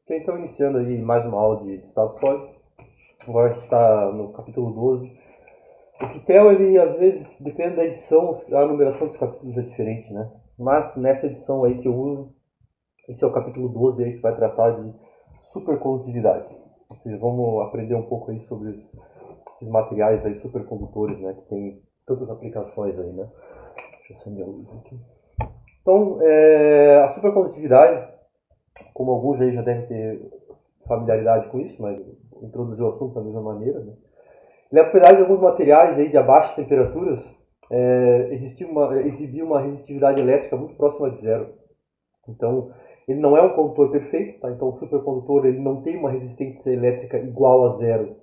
Então, iniciando aí mais uma aula de estado sólido. Agora a gente está no capítulo 12. O Pitel, ele às vezes, depende da edição, a numeração dos capítulos é diferente, né? Mas nessa edição aí que eu uso, esse é o capítulo 12 aí que vai tratar de supercondutividade. Ou seja, vamos aprender um pouco aí sobre esses materiais aí supercondutores, né? Que tem tantas aplicações aí, né? Deixa eu acender a luz aqui. Então, a supercondutividade, como alguns aí já devem ter familiaridade com isso, mas introduziu o assunto da mesma maneira, né? Ele, apesar de alguns materiais aí de abaixo temperaturas, exibia uma resistividade elétrica muito próxima de zero. Então, ele não é um condutor perfeito, tá? Então o supercondutor ele não tem uma resistência elétrica igual a zero.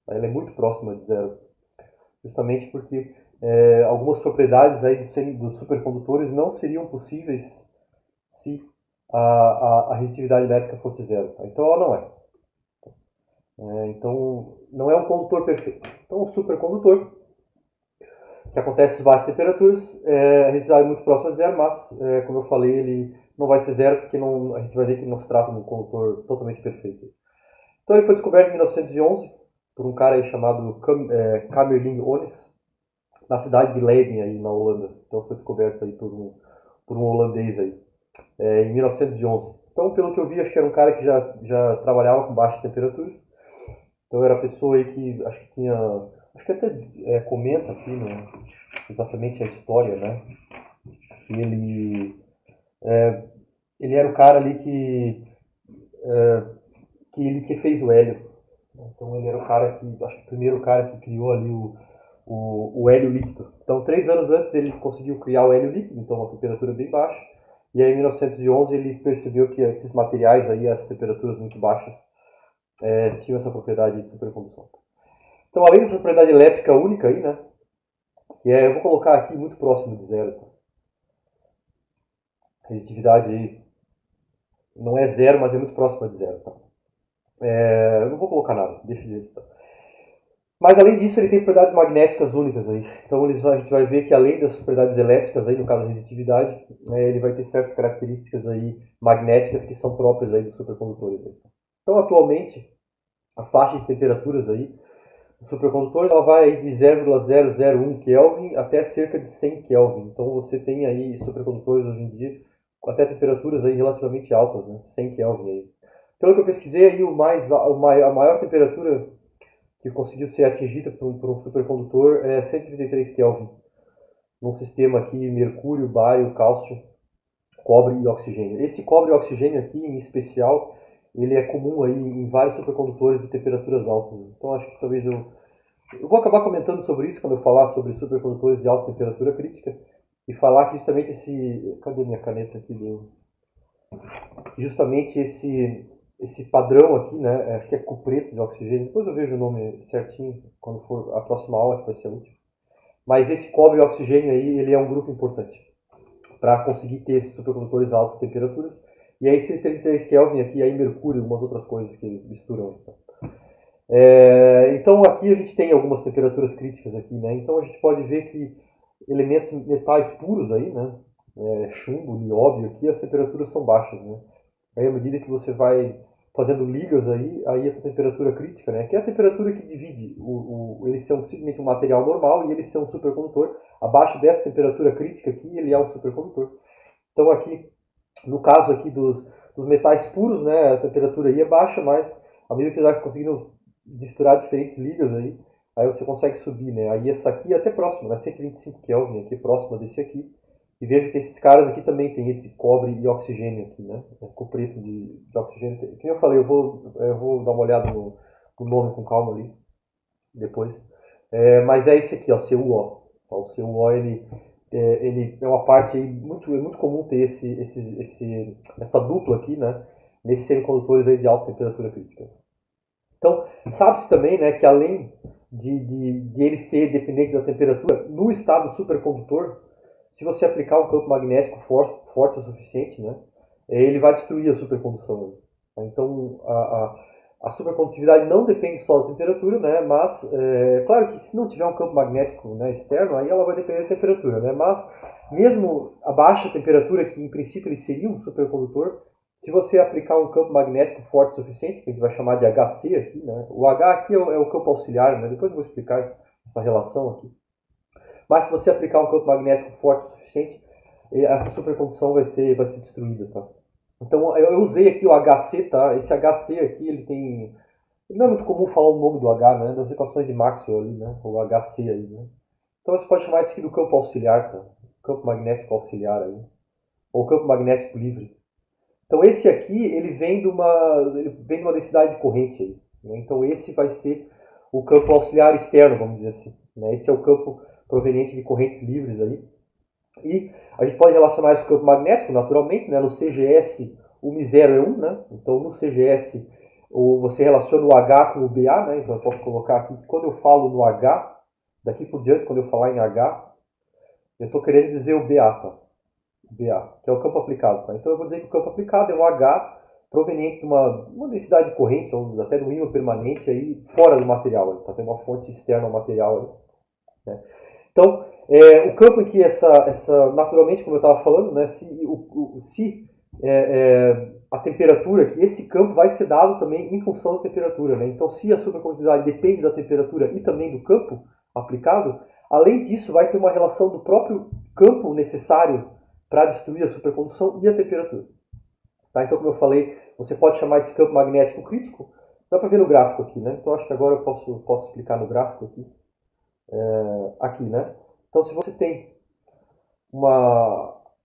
Tá? Ele é muito próxima de zero, justamente porque algumas propriedades aí dos supercondutores não seriam possíveis se a resistividade elétrica fosse zero. Tá? Então ela não é. Então não é um condutor perfeito. Então o supercondutor, que acontece em baixas temperaturas, a resistividade é muito próxima de zero, mas, como eu falei, ele não vai ser zero porque a gente vai ver que não se trata de um condutor totalmente perfeito. Então ele foi descoberto em 1911 por um cara aí chamado Kamerlingh Onnes, na cidade de Leiden, aí na Holanda. Então foi descoberto aí por um holandês aí, em 1911. Então, pelo que eu vi, acho que era um cara que já trabalhava com baixas temperaturas. Então era a pessoa aí que acho que tinha, acho que até comenta aqui, né, exatamente a história, né? Que ele era o cara ali que fez o hélio. Então ele era o cara que, acho que o primeiro cara que criou ali o hélio líquido. Então 3 anos antes ele conseguiu criar o hélio líquido, então uma temperatura bem baixa. E aí em 1911 ele percebeu que esses materiais aí, as temperaturas muito baixas, tinham essa propriedade de supercondução. Então além dessa propriedade elétrica única aí, né, que eu vou colocar aqui muito próximo de zero. Tá? A resistitividade aí não é zero, mas é muito próxima de zero. Tá? Eu não vou colocar nada, deixa de jeito. Tá? Mas além disso, ele tem propriedades magnéticas únicas aí. Então a gente vai ver que além das propriedades elétricas aí, no caso da resistitividade, ele vai ter certas características aí magnéticas que são próprias aí dos supercondutores. Aí. Então atualmente, a faixa de temperaturas aí dos supercondutores ela vai de 0,001 Kelvin até cerca de 100 Kelvin. Então você tem aí supercondutores hoje em dia com até temperaturas aí relativamente altas, né? 100 Kelvin aí. Pelo que eu pesquisei aí, a maior temperatura que conseguiu ser atingida por um supercondutor é 133 Kelvin, num sistema aqui mercúrio, bário, cálcio, cobre e oxigênio. Esse cobre e oxigênio aqui, em especial, ele é comum aí em vários supercondutores de temperaturas altas. Então acho que talvez eu vou acabar comentando sobre isso quando eu falar sobre supercondutores de alta temperatura crítica e falar que justamente cadê minha caneta aqui? Justamente esse padrão aqui, né? Acho que é cupreto de oxigênio. Depois eu vejo o nome certinho quando for a próxima aula, que vai ser a última. Mas esse cobre e oxigênio aí, ele é um grupo importante para conseguir ter esses supercondutores a altas temperaturas. E aí, esse 33 Kelvin aqui, aí mercúrio e algumas outras coisas que eles misturam. Então aqui a gente tem algumas temperaturas críticas aqui, né? Então a gente pode ver que elementos metais puros aí, né? Chumbo, nióbio, aqui as temperaturas são baixas, né? Aí à medida que você vai fazendo ligas aí a tua temperatura crítica, né? Que é a temperatura que divide ele ser simplesmente um material normal e ele ser um supercondutor. Abaixo dessa temperatura crítica aqui, ele é um supercondutor. Então aqui, no caso aqui dos metais puros, né? A temperatura aí é baixa, mas à medida que você vai conseguindo misturar diferentes ligas aí você consegue subir, né? Aí essa aqui é até próximo, né? 125 Kelvin aqui, próxima desse aqui. E veja que esses caras aqui também tem esse cobre e oxigênio aqui, né? Cupreto de oxigênio. Como eu falei, eu vou dar uma olhada no nome com calma ali, depois. Mas é esse aqui, ó, CuO. O CuO, ele é uma parte aí muito comum ter essa dupla aqui, né? Nesses semicondutores aí de alta temperatura crítica. Então, sabe-se também, né, que além de ele ser dependente da temperatura, no estado supercondutor, se você aplicar um campo magnético forte o suficiente, né, ele vai destruir a supercondução. Então, a supercondutividade não depende só da temperatura, né, mas, claro que se não tiver um campo magnético, né, externo, aí ela vai depender da temperatura. Né, mas, mesmo a baixa temperatura, que em princípio ele seria um supercondutor, Se você aplicar um campo magnético forte o suficiente, que a gente vai chamar de HC aqui, né? O H aqui é o campo auxiliar, né? Depois eu vou explicar essa relação aqui. Mas se você aplicar um campo magnético forte o suficiente, essa supercondução vai ser destruída, tá? Então eu usei aqui o HC, tá? Esse HC aqui, ele tem... Não é muito comum falar o nome do H, né? Das equações de Maxwell ali, né? O HC aí, né? Então você pode chamar isso aqui do campo auxiliar, tá? Campo magnético auxiliar aí. Ou campo magnético livre. Então esse aqui, ele vem de uma densidade de corrente aí, né? Então esse vai ser o campo auxiliar externo, vamos dizer assim, né? Esse é o campo proveniente de correntes livres aí. E a gente pode relacionar esse campo magnético, naturalmente, né? No CGS o μ0 é 1, né? Então no CGS você relaciona o H com o BA, né? Então eu posso colocar aqui que quando eu falo no H, daqui por diante, quando eu falar em H, eu estou querendo dizer o BA, tá? BA, que é o campo aplicado. Tá? Então eu vou dizer que o campo aplicado é um H proveniente de uma densidade de corrente, ou até do ímã permanente, aí, fora do material. Tá? Tem uma fonte externa ao material. Aí, né? Então, o campo em que naturalmente, como eu estava falando, né, se a temperatura, que esse campo vai ser dado também em função da temperatura. Né? Então, se a supercondutividade depende da temperatura e também do campo aplicado, além disso, vai ter uma relação do próprio campo necessário para destruir a supercondução e a temperatura. Tá? Então, como eu falei, você pode chamar esse campo magnético crítico. Dá para ver no gráfico aqui, né? Então, acho que agora eu posso explicar no gráfico aqui. Aqui, né? Então, se você tem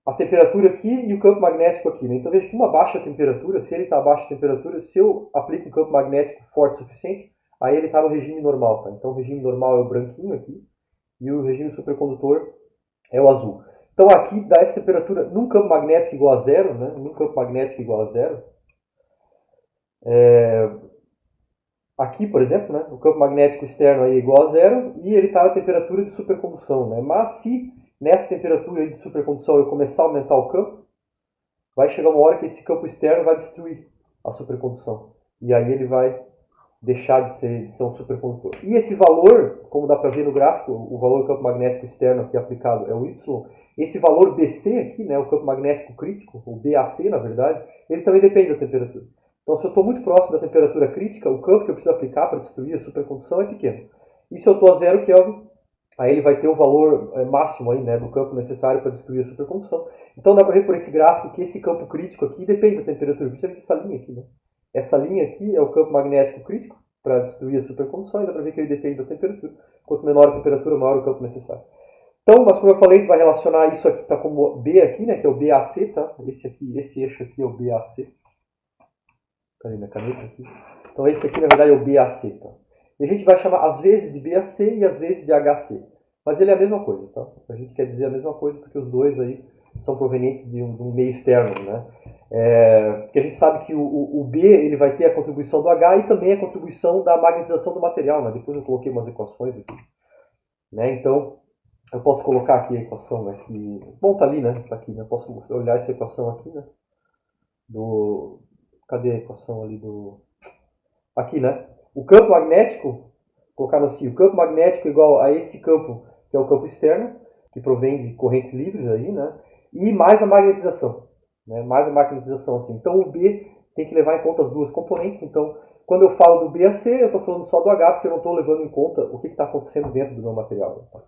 a temperatura aqui e o campo magnético aqui, né? Então, veja que uma baixa temperatura, se ele está a baixa temperatura, se eu aplico um campo magnético forte o suficiente, aí ele está no regime normal. Tá? Então, o regime normal é o branquinho aqui e o regime supercondutor é o azul. Então aqui dá essa temperatura num campo magnético igual a zero, né? Num campo magnético igual a zero. Aqui, por exemplo, né? O campo magnético externo aí é igual a zero e ele está na temperatura de supercondução, né? Mas se nessa temperatura aí de supercondução eu começar a aumentar o campo, vai chegar uma hora que esse campo externo vai destruir a supercondução. E aí ele vai deixar de ser um supercondutor. E esse valor, como dá para ver no gráfico, o valor do campo magnético externo aqui aplicado é o Y. Esse valor BC aqui, né, o campo magnético crítico, o BAC na verdade, ele também depende da temperatura. Então se eu estou muito próximo da temperatura crítica, o campo que eu preciso aplicar para destruir a supercondução é pequeno. E se eu estou a 0 Kelvin, aí ele vai ter o valor máximo aí, né, do campo necessário para destruir a supercondução. Então dá para ver por esse gráfico que esse campo crítico aqui depende da temperatura. Você vê essa linha aqui, né? Essa linha aqui é o campo magnético crítico para destruir a supercondução, e dá para ver que ele depende da temperatura. Quanto menor a temperatura, maior o campo necessário. Então, mas como eu falei, a gente vai relacionar isso aqui, tá como B aqui, né, que é o BAC, tá? Esse eixo aqui é o BAC. Cadê minha caneta aqui? Então esse aqui, na verdade, é o BAC, tá? E a gente vai chamar às vezes de BAC e às vezes de HC. Mas ele é a mesma coisa, tá? A gente quer dizer a mesma coisa porque os dois aí são provenientes de um meio externo, né? Porque a gente sabe que o B ele vai ter a contribuição do H e também a contribuição da magnetização do material, né? Depois eu coloquei umas equações aqui, né? Então eu posso colocar aqui a equação, né? Bom, tá ali, né? Tá aqui, né? Posso olhar essa equação aqui, né? Cadê a equação ali do... Aqui, né? O campo magnético, colocar assim, o campo magnético é igual a esse campo, que é o campo externo, que provém de correntes livres aí, né? E mais a magnetização, né? Mais a magnetização, assim. Então o B tem que levar em conta as duas componentes. Então, quando eu falo do BAC, eu estou falando só do H, porque eu não estou levando em conta o que está acontecendo dentro do meu material. Tá?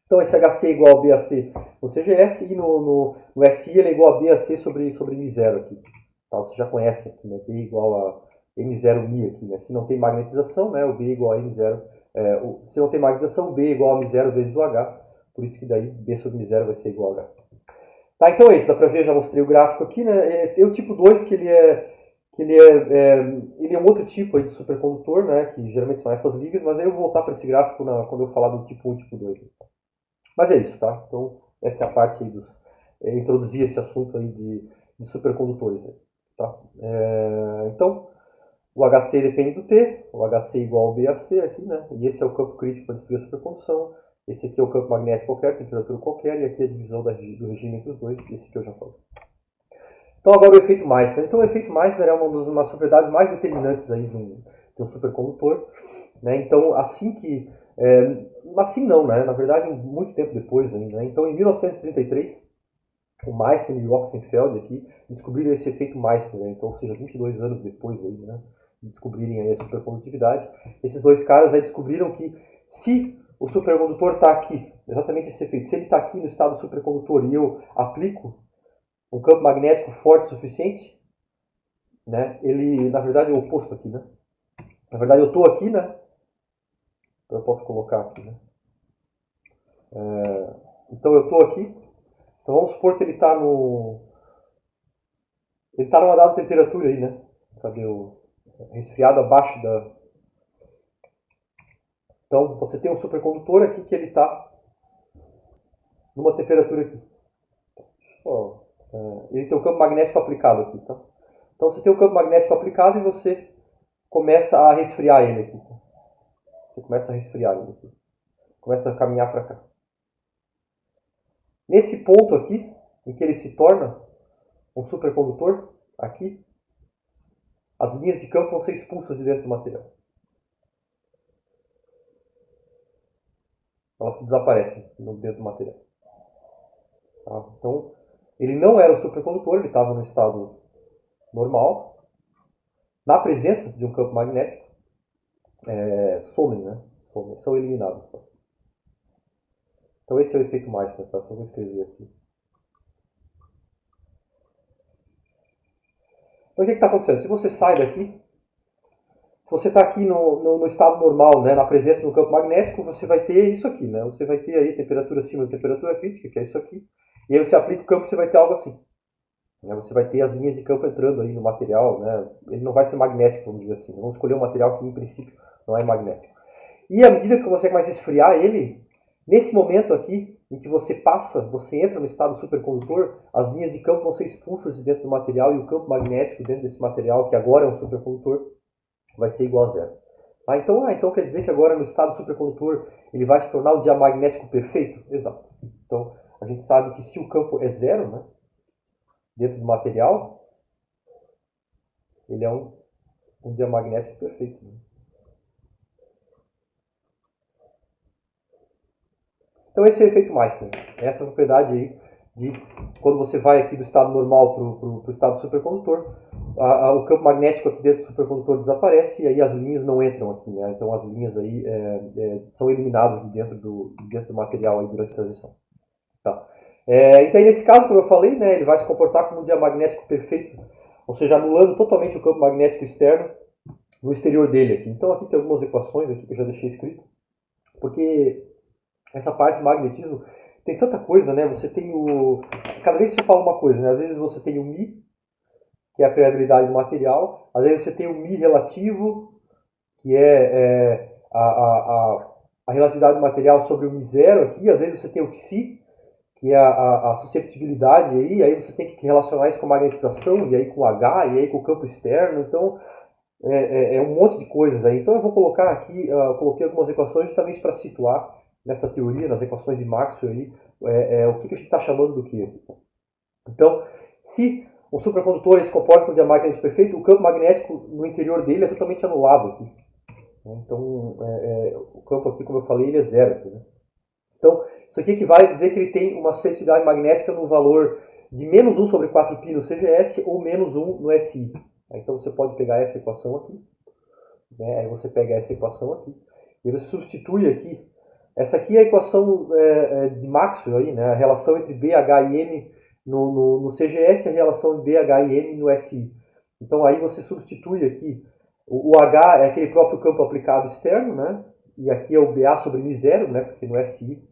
Então esse HC é igual a BAC no CGS e no SI ele é igual a BAC sobre μ0 aqui. Tá? Você já conhece aqui, né? B igual a M0μ aqui, né? Se não tem magnetização, né? O B igual a M0. Se não tem magnetização, o B é igual a M0 vezes o H. Por isso que daí B sobre M0 vai ser igual a H. Tá, então é isso. Dá pra ver, já mostrei o gráfico aqui, né? Tem o tipo 2 que ele é um outro tipo aí de supercondutor, né? Que geralmente são essas ligas, mas aí eu vou voltar para esse gráfico quando eu falar do tipo 1 e tipo 2. Mas é isso, tá? Então essa é a parte aí introduzir esse assunto aí de supercondutores. Aí, tá? Então, o HC depende do T, o HC é igual ao BAC aqui, né? E esse é o campo crítico para destruir a supercondução. Esse aqui é o campo magnético qualquer, temperatura qualquer, e aqui é a divisão do regime entre os dois, esse que eu já falei. Então agora o efeito Meissner. Então o efeito Meissner é uma das propriedades mais determinantes aí de um supercondutor. Né? Então assim não, né? Na verdade muito tempo depois ainda. Né? Então em 1933 o Meissner e o Oxenfeld aqui descobriram esse efeito Meissner, né? Então, ou seja, 22 anos depois aí, né, de descobrirem aí a supercondutividade, esses dois caras aí descobriram que se o supercondutor está aqui, exatamente esse efeito, se ele está aqui no estado supercondutor e eu aplico um campo magnético forte o suficiente, né, ele, na verdade, é o oposto aqui, né? Na verdade, eu estou aqui, né? Então eu posso colocar aqui, né? Então eu estou aqui. Então vamos supor que ele está no. Ele está numa dada temperatura aí, né? Cadê o. Resfriado abaixo da. Então você tem um supercondutor aqui que ele está numa temperatura aqui. Ele tem um campo magnético aplicado aqui, tá? Então você tem um campo magnético aplicado e você começa a resfriar ele aqui. Tá? Você começa a resfriar ele aqui. Começa a caminhar para cá. Nesse ponto aqui, em que ele se torna um supercondutor, aqui, as linhas de campo vão ser expulsas de dentro do material. Elas desaparecem dentro do material. Tá? Então, ele não era um supercondutor, ele estava no estado normal. Na presença de um campo magnético, somem, né? Somem, são eliminados. Tá? Então esse é o efeito Meissner, tá? Só vou escrever aqui. Então o que está acontecendo? Se você sai daqui, se você está aqui no estado normal, né, na presença do campo magnético, você vai ter isso aqui, né? Você vai ter aí temperatura acima da temperatura crítica, que é isso aqui. E aí você aplica o campo, você vai ter algo assim. Você vai ter as linhas de campo entrando aí no material, né? Ele não vai ser magnético, vamos dizer assim. Vamos escolher um material que, em princípio, não é magnético. E à medida que você começa a esfriar ele, nesse momento aqui, em que você passa, você entra no estado supercondutor, as linhas de campo vão ser expulsas de dentro do material e o campo magnético dentro desse material, que agora é um supercondutor, vai ser igual a zero. Então quer dizer que agora no estado supercondutor ele vai se tornar um diamagnético perfeito? Exato. Então a gente sabe que se o campo é zero, né, dentro do material, ele é um diamagnético perfeito. Né? Então esse é o efeito Meissner. Essa propriedade aí de quando você vai aqui do estado normal para o estado supercondutor, o campo magnético aqui dentro do supercondutor desaparece e aí as linhas não entram aqui. Né? Então as linhas aí são eliminadas de dentro do material aí durante a transição. Tá. Então nesse caso, como eu falei, né, ele vai se comportar como um diamagnético perfeito, ou seja, anulando totalmente o campo magnético externo no exterior dele aqui. Então aqui tem algumas equações aqui que eu já deixei escrito, porque essa parte de magnetismo tem tanta coisa, né? Você tem o... Cada vez que você fala uma coisa, né? Às vezes você tem o μ, que é a permeabilidade do material. Às vezes você tem o μ relativo, que é a relatividade do material sobre o μ0 aqui. Às vezes você tem o xi, que é a susceptibilidade aí você tem que relacionar isso com a magnetização, e aí com o H, e aí com o campo externo. Então, um monte de coisas aí. Então eu vou colocar aqui, coloquei algumas equações justamente para situar nessa teoria, nas equações de Maxwell aí, o que a gente está chamando do que aqui. Então, se um supercondutor se comporta com um diamagnético perfeito, o campo magnético no interior dele é totalmente anulado aqui. Então, o campo aqui, como eu falei, ele é zero aqui. Né? Então, isso aqui equivale a dizer que ele tem uma seletividade magnética no valor de menos 1 sobre 4π no CGS ou menos 1 no SI. Então você pode pegar essa equação aqui, né? Aí você pega essa equação aqui, e você substitui aqui. Essa aqui é a equação de Maxwell, aí, né? A relação entre BH e M no CGS e a relação entre BH e M no SI. Então aí você substitui aqui, o H é aquele próprio campo aplicado externo, né? E aqui é o BA sobre μ0, né? Porque no SI,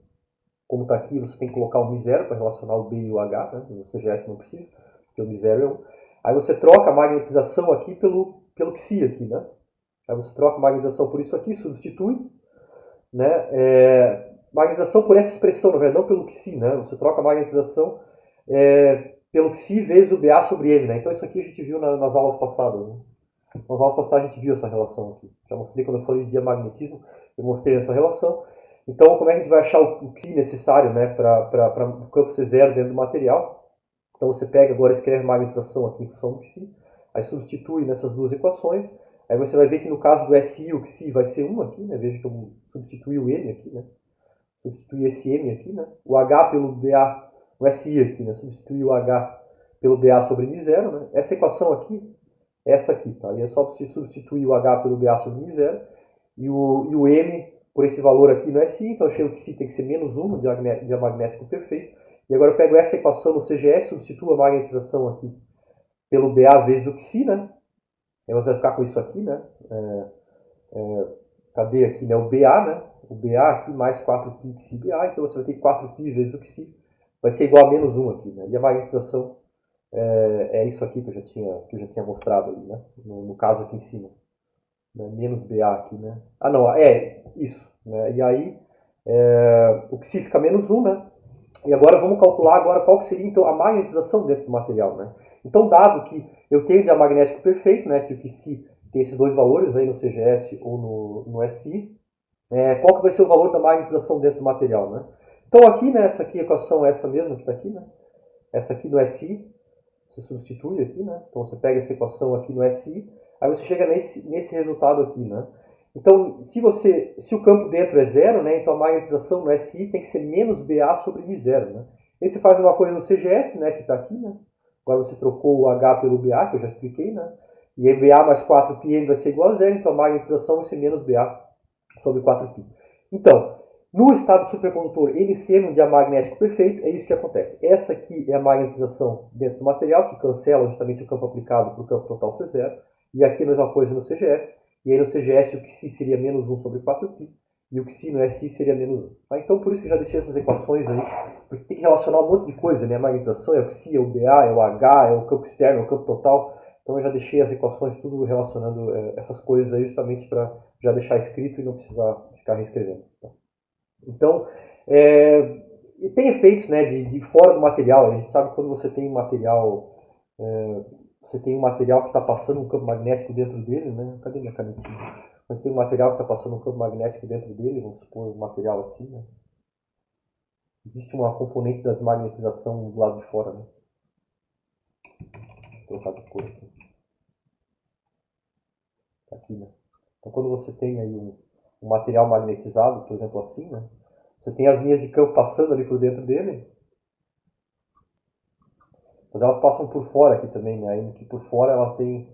como está aqui, você tem que colocar o μ0 para relacionar o B e o H, né? No CGS não precisa, porque o μ0 é 1. Aí você troca a magnetização aqui pelo xi aqui, né? Aí você troca a magnetização por isso aqui, substitui, né? Magnetização por essa expressão, na verdade, não pelo xi, né? Você troca a magnetização pelo xi vezes o BA sobre M, né? Então isso aqui a gente viu nas aulas passadas, né? Nas aulas passadas a gente viu essa relação aqui. Já mostrei quando eu falei de diamagnetismo, eu mostrei essa relação. Então, como é que a gente vai achar o xi necessário, né, para o campo ser zero dentro do material? Então você pega agora, escreve magnetização aqui em função do xi, aí substitui nessas duas equações, aí você vai ver que no caso do SI o xi vai ser 1 aqui, né? Veja que eu substituí o M aqui, né? Substitui esse M aqui, né? O H pelo BA o SI aqui, né? Substituir o H pelo BA sobre M0, né? Essa equação aqui, essa aqui, tá? E é só você substituir o H pelo BA sobre M0 e o M por esse valor aqui no SI, então eu achei que o SI tem que ser menos 1 no diamagnético perfeito. E agora eu pego essa equação no CGS, substituo a magnetização aqui pelo BA vezes o XI, né? Aí você vai ficar com isso aqui, né? Cadê aqui, né? O BA, né? O BA aqui mais 4π XI BA, então você vai ter 4π vezes o XI, vai ser igual a menos 1 aqui, né? E a magnetização é isso aqui que eu já tinha mostrado ali, né? No caso aqui em cima. Né? Menos BA aqui, né? Ah, não, é isso. Né? E aí, o XI fica menos 1, né? E agora vamos calcular agora qual que seria então a magnetização dentro do material, né? Então, dado que eu tenho diamagnético perfeito, né, que o XI tem esses dois valores aí no CGS ou no SI, qual que vai ser o valor da magnetização dentro do material, né? Então aqui, né, essa aqui, a equação é essa mesma que está aqui, né? Essa aqui no SI, você substitui aqui, né? Então você pega essa equação aqui no SI, aí você chega nesse resultado aqui, né? Então, se o campo dentro é zero, né, então a magnetização no SI tem que ser menos BA sobre M0, né? Aí você faz uma coisa no CGS, né, que está aqui, né? Agora você trocou o H pelo BA, que eu já expliquei, né? E aí BA mais 4πm vai ser igual a zero, então a magnetização vai ser menos BA sobre 4π. Então, no estado supercondutor, ele sendo um diamagnético perfeito, é isso que acontece. Essa aqui é a magnetização dentro do material, que cancela justamente o campo aplicado para o campo total C0. E aqui a mesma coisa no CGS. E aí no CGS o XI seria menos 1 sobre 4π. E o XI no SI seria menos 1. Tá? Então por isso que eu já deixei essas equações aí. Porque tem que relacionar um monte de coisa, né? A magnetização é o XI, é o BA, é o H, é o campo externo, é o campo total. Então eu já deixei as equações tudo relacionando essas coisas aí justamente para já deixar escrito e não precisar ficar reescrevendo. Tá? Então, tem efeitos, né, de fora do material. A gente sabe que quando você tem um material, que está passando um campo magnético dentro dele, né? Cadê minha canetinha? Quando tem um material que está passando um campo magnético dentro dele, vamos supor um material assim, né? Existe uma componente da desmagnetização do lado de fora, né? Vou trocar de cor aqui. Tá aqui, né? Então, quando você tem aí um material magnetizado, por exemplo, assim, né? Você tem as linhas de campo passando ali por dentro dele, mas elas passam por fora aqui também, né? Ainda que por fora ela tem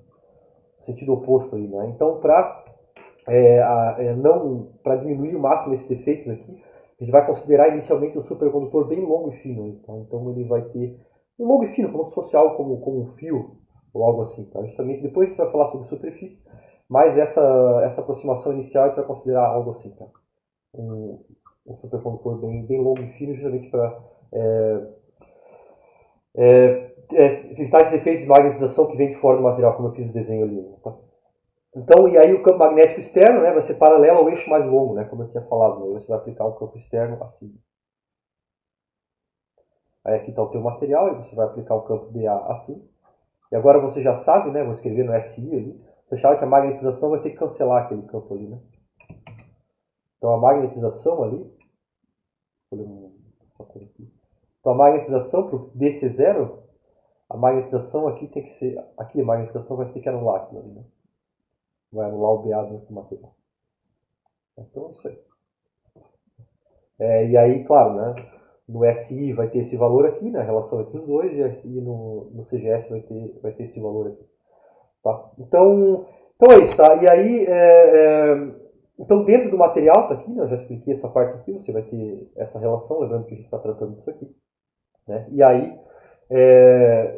sentido oposto aí, né? Então, para diminuir o máximo esses efeitos aqui, a gente vai considerar inicialmente um supercondutor bem longo e fino. Tá? Então ele vai ter um longo e fino, como se fosse algo como um fio ou algo assim. Tá? Justamente depois a gente vai falar sobre superfície, mas essa aproximação inicial a gente vai considerar algo assim. Tá? Um supercondutor bem longo e fino, justamente para evitar esses efeitos de magnetização que vem de fora do material, como eu fiz o desenho ali. Tá? Então, e aí o campo magnético externo, né, vai ser paralelo ao eixo mais longo, né, como eu tinha falado. Né, você vai aplicar o campo externo assim. Aí aqui está o teu material, e você vai aplicar o campo BA assim. E agora você já sabe, né, vou escrever no SI ali, você sabe que a magnetização vai ter que cancelar aquele campo ali, né. Então a magnetização ali, então a magnetização para o DC0, a magnetização aqui tem que ser, aqui a magnetização vai ter que anular aquilo ali, né. Vai anular o BA dentro do material. Então é isso aí. E aí, claro, né, no SI vai ter esse valor aqui, né, a relação entre os dois, e no CGS vai ter esse valor aqui. Tá? Então é isso, tá? E aí, então dentro do material, tá aqui, né, eu já expliquei essa parte aqui, você vai ter essa relação, lembrando que a gente está tratando disso aqui. Né? E aí,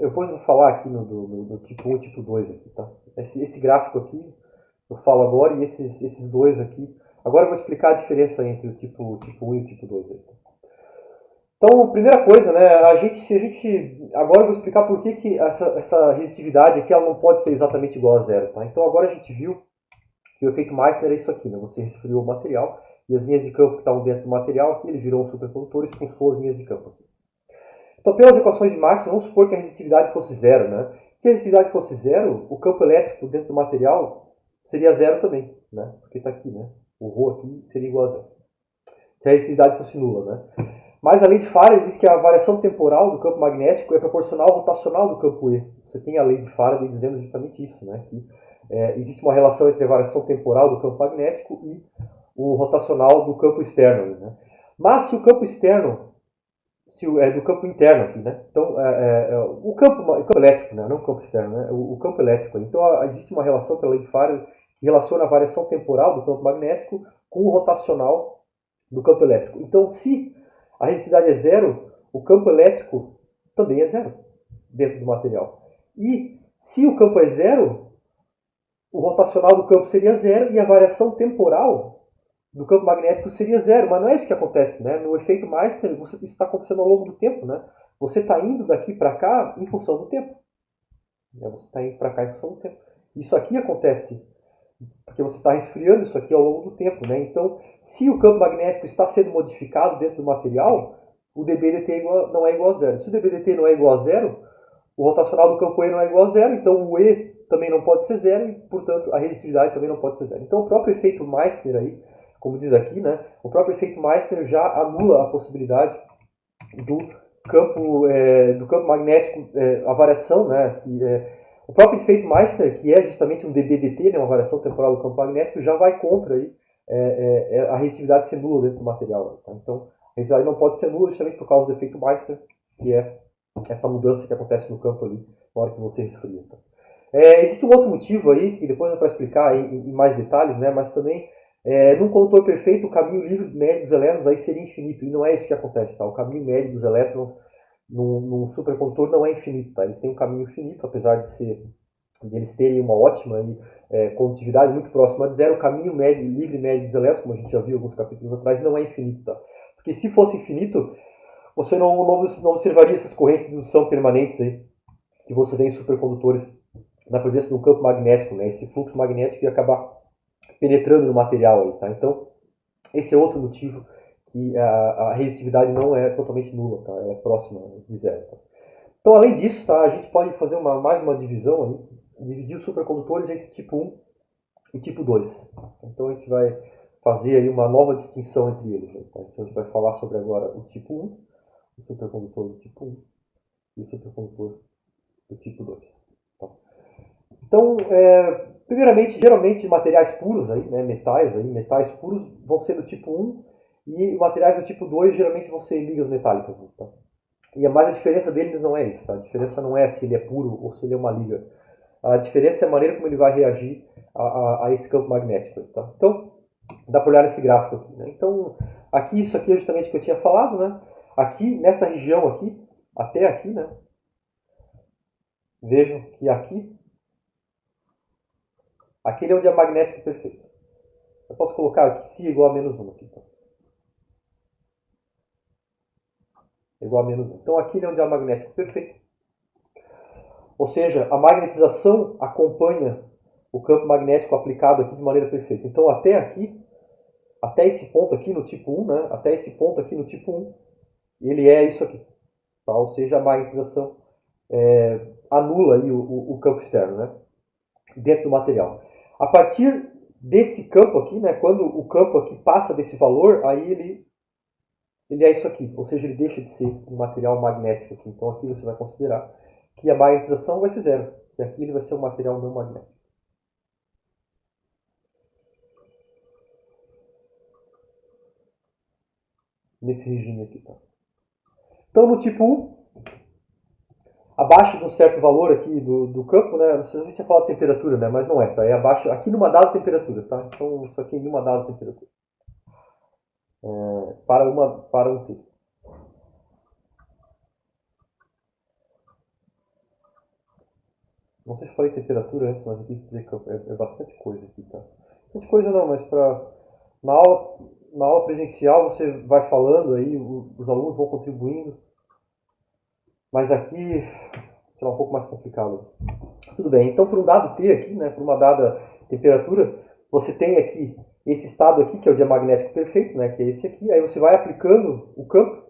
eu depois vou falar aqui no tipo 1 e tipo 2 aqui, tá? Esse gráfico aqui, eu falo agora, e esses dois aqui. Agora eu vou explicar a diferença entre o tipo 1 e o tipo 2 aí. Então, primeira coisa, né, agora eu vou explicar por que essa resistividade aqui ela não pode ser exatamente igual a zero. Tá? Então agora a gente viu que o efeito Meissner é isso aqui, né? Você resfriou o material e as linhas de campo que estavam dentro do material aqui, ele virou um supercondutor e expulsou as linhas de campo aqui. Então, pelas equações de Maxwell, vamos supor que a resistividade fosse zero. Né? Se a resistividade fosse zero, o campo elétrico dentro do material seria zero também, né? Porque está aqui, né? O ρ aqui seria igual a zero. Se a resistividade fosse nula, né? Mas a lei de Faraday diz que a variação temporal do campo magnético é proporcional ao rotacional do campo E. Você tem a lei de Faraday dizendo justamente isso, né? Que existe uma relação entre a variação temporal do campo magnético e o rotacional do campo externo. Né? Mas se o campo externo do campo interno aqui, né? Então, o campo elétrico, né? Não o campo externo, né? O campo elétrico. Então, existe uma relação pela lei de Faraday que relaciona a variação temporal do campo magnético com o rotacional do campo elétrico. Então, se a resistividade é zero, o campo elétrico também é zero dentro do material. E se o campo é zero, o rotacional do campo seria zero e a variação temporal do campo magnético seria zero. Mas não é isso que acontece, né? No efeito Meister, isso está acontecendo ao longo do tempo, né? Você está indo daqui para cá em função do tempo. Você está indo para cá em função do tempo. Isso aqui acontece porque você está resfriando isso aqui ao longo do tempo, né? Então, se o campo magnético está sendo modificado dentro do material, o dBdt não é igual a zero. Se o dBdt não é igual a zero, o rotacional do campo E não é igual a zero, então o E também não pode ser zero e, portanto, a resistividade também não pode ser zero. Então, o próprio efeito Meissner aí, como diz aqui, né? O próprio efeito Meissner já anula a possibilidade do campo magnético, a variação, né? O próprio efeito Meissner, que é justamente um dBdt, né, uma variação temporal do campo magnético, já vai contra aí, a resistividade ser nula dentro do material. Tá? Então, a resistividade não pode ser nula justamente por causa do efeito Meissner, que é essa mudança que acontece no campo ali, na hora que você resfria. Tá? Existe um outro motivo aí, que depois eu vou explicar em mais detalhes, né, mas também, num condutor perfeito, o caminho livre médio dos elétrons aí seria infinito, e não é isso que acontece. Tá? O caminho médio dos elétrons num supercondutor não é infinito, tá? Eles têm um caminho finito, apesar de eles terem uma ótima condutividade muito próxima de zero. O caminho livre médio dos elétrons, como a gente já viu alguns capítulos atrás, não é infinito, tá? Porque se fosse infinito, você não observaria essas correntes de indução permanentes aí, que você vê em supercondutores na presença de um campo magnético, né? Esse fluxo magnético ia acabar penetrando no material aí, tá? Então, esse é outro motivo que a resistividade não é totalmente nula, tá? É próxima de zero. Tá? Então, além disso, tá? A gente pode fazer mais uma divisão aí, dividir os supercondutores entre tipo 1 e tipo 2. Então, a gente vai fazer aí uma nova distinção entre eles. Tá? Então, a gente vai falar sobre agora o tipo 1, o supercondutor do tipo 1 e o supercondutor do tipo 2. Tá? Então, primeiramente, geralmente materiais puros, aí, né, metais puros vão ser do tipo 1 e materiais do tipo 2 geralmente vão ser ligas metálicas. Tá? Mas a diferença deles não é isso. Tá? A diferença não é se ele é puro ou se ele é uma liga. A diferença é a maneira como ele vai reagir a esse campo magnético. Tá? Então, dá para olhar nesse gráfico aqui. Né? Então, aqui, isso aqui é justamente o que eu tinha falado. Né? Aqui, nessa região aqui, até aqui, né? Vejam que aquele é o diamagnético perfeito. Eu posso colocar aqui si igual a menos 1. Aqui, tá? Igual a menos 1. Então, aquele é o diamagnético perfeito. Ou seja, a magnetização acompanha o campo magnético aplicado aqui de maneira perfeita. Então, até aqui, até esse ponto aqui no tipo 1, né? Até esse ponto aqui no tipo 1, ele é isso aqui. Tá? Ou seja, a magnetização anula aí o campo externo, né? Dentro do material. A partir desse campo aqui, né? Quando o campo aqui passa desse valor, aí ele é isso aqui. Ou seja, ele deixa de ser um material magnético aqui. Então, aqui você vai considerar que a magnetização vai ser zero. Que aqui ele vai ser um material não magnético. Nesse regime aqui, tá? Então, no tipo 1, abaixo de um certo valor aqui do campo, né? Não sei se a gente tinha falado de temperatura, né? Mas não é, tá? É abaixo, aqui numa dada temperatura, tá? Então, isso aqui em uma dada temperatura. Para um T. Não sei se falei temperatura antes, mas eu quis dizer que é bastante coisa aqui, tá? Bastante coisa não, mas na aula presencial você vai falando aí, os alunos vão contribuindo. Mas aqui será um pouco mais complicado. Tudo bem, então por um dado T aqui, né, por uma dada temperatura, você tem aqui esse estado aqui, que é o diamagnético perfeito, né, que é esse aqui. Aí você vai aplicando o campo,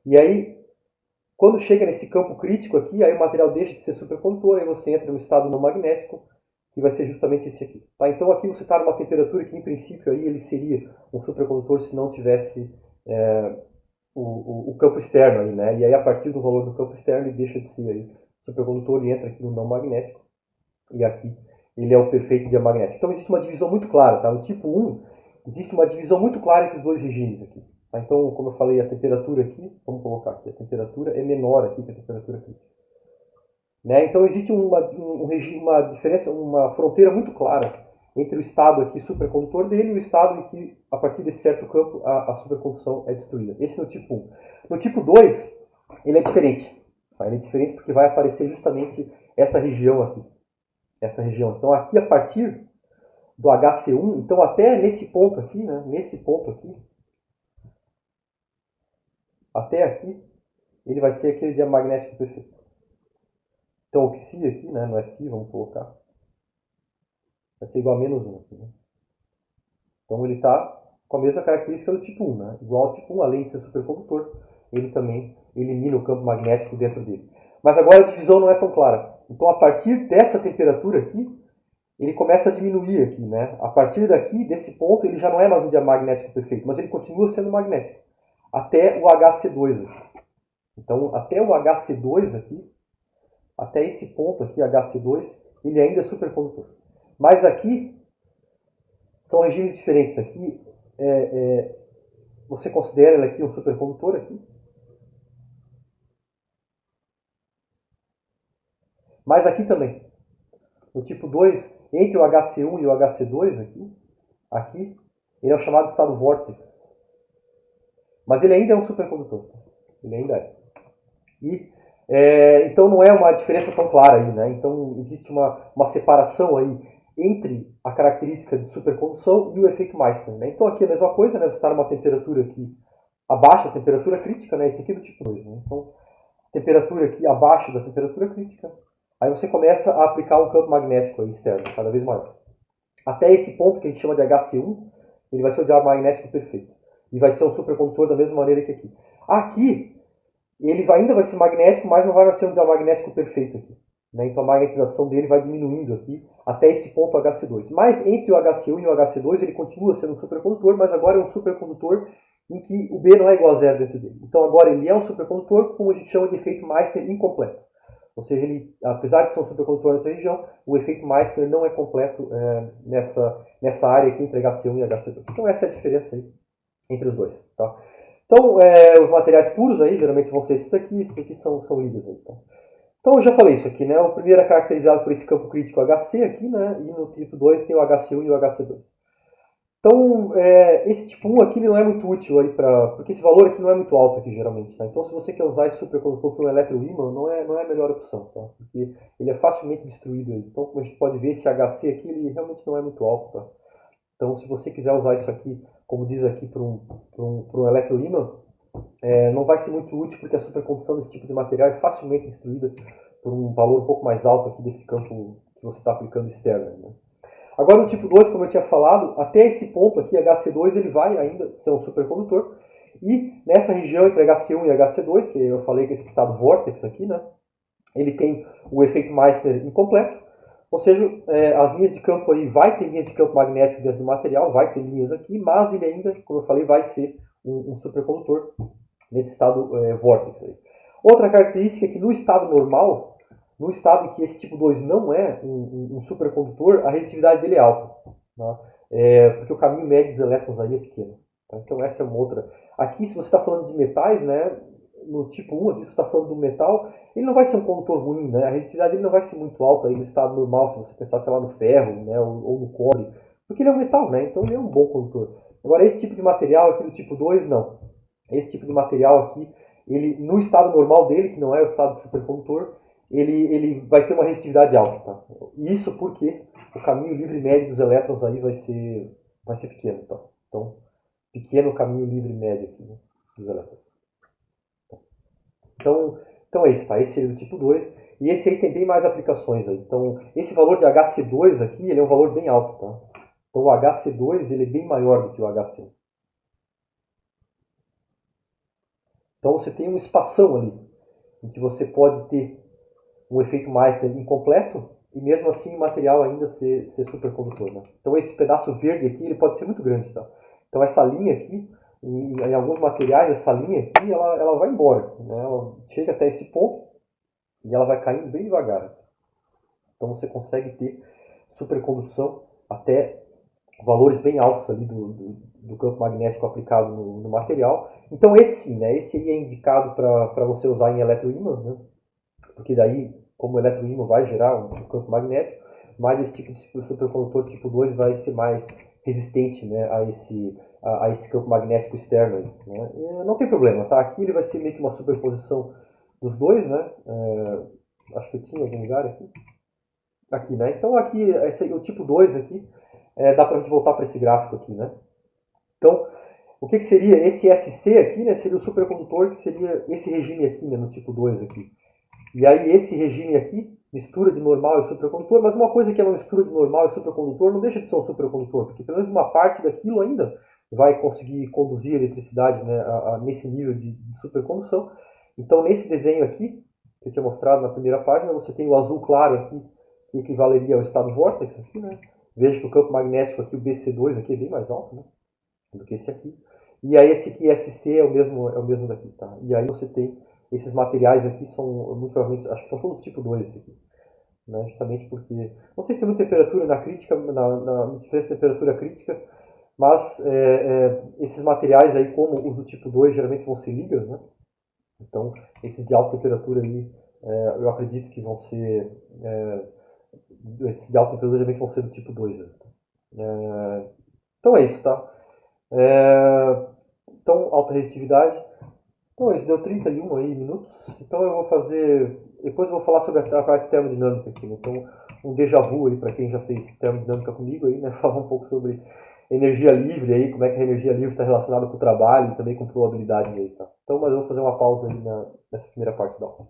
e aí quando chega nesse campo crítico aqui, aí o material deixa de ser supercondutor, aí você entra no estado não magnético, que vai ser justamente esse aqui. Tá? Então aqui você está numa temperatura que em princípio aí ele seria um supercondutor se não tivesse o campo externo aí, né? E aí a partir do valor do campo externo ele deixa de ser aí supercondutor e entra aqui no não magnético. E aqui ele é o perfeito diamagnético. Então existe uma divisão muito clara, tá? No tipo 1 existe uma divisão muito clara entre os dois regimes aqui. Tá? Então, como eu falei, a temperatura aqui, vamos colocar aqui, a temperatura é menor aqui que a temperatura crítica. Né? Então existe uma diferença, uma fronteira muito clara entre o estado aqui supercondutor dele e o estado em que, a partir desse certo campo, a supercondução é destruída. Esse é o tipo 1. No tipo 2, ele é diferente. Tá? Ele é diferente porque vai aparecer justamente essa região aqui. Essa região. Então aqui, a partir do HC1, então até nesse ponto aqui, né? Nesse ponto aqui, até aqui, ele vai ser aquele diamagnético perfeito. Então o Xi aqui, né? No SI, vamos colocar, vai ser igual a -1 aqui, né? Então ele está com a mesma característica do tipo 1, né? Igual ao tipo 1, além de ser supercondutor, ele também elimina o campo magnético dentro dele. Mas agora a divisão não é tão clara. Então a partir dessa temperatura aqui, ele começa a diminuir aqui, né? A partir daqui, desse ponto, ele já não é mais um diamagnético perfeito, mas ele continua sendo magnético. Até o HC2 aqui. Então até o HC2 aqui, até esse ponto aqui, HC2, ele ainda é supercondutor. Mas aqui são regimes diferentes. Aqui você considera ele aqui um supercondutor aqui. Mas aqui também. No tipo 2, entre o HC1 e o HC2 aqui, ele é o chamado estado vórtex. Mas ele ainda é um supercondutor. Ele ainda é. E, então não é uma diferença tão clara aí, né? Então existe uma separação aí entre a característica de supercondução e o efeito Meister. Né? Então aqui é a mesma coisa, né? Você está numa temperatura aqui abaixo da temperatura crítica, né? Esse aqui é do tipo 2. Né? Então, temperatura aqui abaixo da temperatura crítica. Aí você começa a aplicar um campo magnético aí externo, cada vez maior. Até esse ponto que a gente chama de HC1, ele vai ser o diamagnético perfeito. E vai ser um supercondutor da mesma maneira que aqui. Aqui, ele ainda vai ser magnético, mas não vai ser um diamagnético perfeito aqui. Né? Então a magnetização dele vai diminuindo aqui até esse ponto HC2. Mas entre o HC1 e o HC2 ele continua sendo um supercondutor, mas agora é um supercondutor em que o B não é igual a zero dentro dele. Então agora ele é um supercondutor, como a gente chama de efeito Meister incompleto. Ou seja, ele, apesar de ser um supercondutor nessa região, o efeito Meister não é completo nessa área aqui entre HC1 e HC2. Então essa é a diferença aí entre os dois. Tá? Então, os materiais puros aí, geralmente vão ser esses aqui são líquidos aí. Tá? Então, eu já falei isso aqui, né? O primeiro é caracterizado por esse campo crítico HC aqui, né? E no tipo 2 tem o HC1 e o HC2. Então, esse tipo 1 aqui não é muito útil aí porque esse valor aqui não é muito alto aqui, geralmente. Tá? Então, se você quer usar esse supercondutor para um eletroímã, não é a melhor opção, tá? Porque ele é facilmente destruído aí. Então, como a gente pode ver, esse HC aqui, ele realmente não é muito alto, tá? Então, se você quiser usar isso aqui, como diz aqui, para um eletroímã, não vai ser muito útil porque a supercondução desse tipo de material é facilmente destruída por um valor um pouco mais alto aqui desse campo que você está aplicando externo. Né? Agora no tipo 2, como eu tinha falado, até esse ponto aqui, HC2, ele vai ainda ser um supercondutor. E nessa região entre HC1 e HC2, que eu falei que é esse estado vórtex aqui, né, ele tem o efeito Meister incompleto. Ou seja, as linhas de campo aí, vai ter linhas de campo magnético dentro do material, vai ter linhas aqui, mas ele ainda, como eu falei, vai ser um supercondutor nesse estado vórtex. Aí. Outra característica é que no estado normal, no estado em que esse tipo 2 não é um supercondutor, a resistividade dele é alta. Tá? Porque o caminho médio dos elétrons aí é pequeno. Tá? Então essa é uma outra. Aqui, se você está falando de metais, né, no tipo 1, aqui se você está falando do metal, ele não vai ser um condutor ruim, né? A resistividade dele não vai ser muito alta aí no estado normal, se você pensar, sei lá, no ferro, né, ou no cobre, porque ele é um metal, né? Então ele é um bom condutor. Agora, esse tipo de material aqui do tipo 2, não. Esse tipo de material aqui, ele, no estado normal dele, que não é o estado supercondutor, ele vai ter uma resistividade alta. Tá? Isso porque o caminho livre médio dos elétrons aí vai ser pequeno. Tá? Então, pequeno caminho livre médio aqui, né, dos elétrons. Então é isso, tá? Esse seria o tipo 2. E esse aí tem bem mais aplicações aí. Então, esse valor de HC2 aqui, ele é um valor bem alto, tá? Então o HC2 ele é bem maior do que o HC. Então você tem um espação ali, em que você pode ter um efeito Meister incompleto e mesmo assim o material ainda ser supercondutor. Né? Então esse pedaço verde aqui ele pode ser muito grande. Tá? Então essa linha aqui, em alguns materiais, essa linha aqui, ela vai embora. Aqui, né? Ela chega até esse ponto e ela vai caindo bem devagar. Aqui. Então você consegue ter supercondução até valores bem altos ali do campo magnético aplicado no material. Então esse sim, né, esse seria indicado para você usar em eletroímãs, né, porque daí, como o eletroímã vai gerar um campo magnético, mas esse tipo de supercondutor tipo 2 vai ser mais resistente, né, a esse campo magnético externo. Aí, né. E não tem problema, tá? Aqui ele vai ser meio que uma superposição dos dois, né? Acho que eu tinha em algum lugar aqui. Aqui, né? Então aqui, o tipo 2 aqui, dá para a gente voltar para esse gráfico aqui, né? Então, o que seria esse SC aqui, né? Seria o supercondutor, que seria esse regime aqui, né? No tipo 2 aqui. E aí esse regime aqui, mistura de normal e supercondutor, mas uma coisa que é uma mistura de normal e supercondutor não deixa de ser um supercondutor, porque pelo menos uma parte daquilo ainda vai conseguir conduzir eletricidade, né, nesse nível de supercondução. Então nesse desenho aqui, que eu tinha mostrado na primeira página, você tem o azul claro aqui, que equivaleria ao estado vórtex aqui, né? Veja que o campo magnético aqui, o BC2 aqui é bem mais alto, né, do que esse aqui. E aí esse aqui, SC, é o mesmo daqui, tá? E aí você tem esses materiais aqui, são muito provavelmente, acho que são todos tipo 2 aqui. Né? Justamente porque, não sei se tem muita temperatura na crítica, na diferença de temperatura crítica, mas esses materiais aí, como os do tipo 2 geralmente vão ser ligas, né? Então, esses de alta temperatura aí, eu acredito que vão ser, esses de alta temperatura geralmente vão ser do tipo 2. Né? Então é isso, tá? Então, alta resistividade. Então, esse deu 31 aí minutos. Então eu vou fazer. Depois eu vou falar sobre a parte termodinâmica aqui. Né? Então, um déjà vu aí para quem já fez termodinâmica comigo aí, né? Falar um pouco sobre energia livre aí, como é que a energia livre está relacionada com o trabalho e também com probabilidade aí, tá? Então, mas eu vou fazer uma pausa aí nessa primeira parte da aula.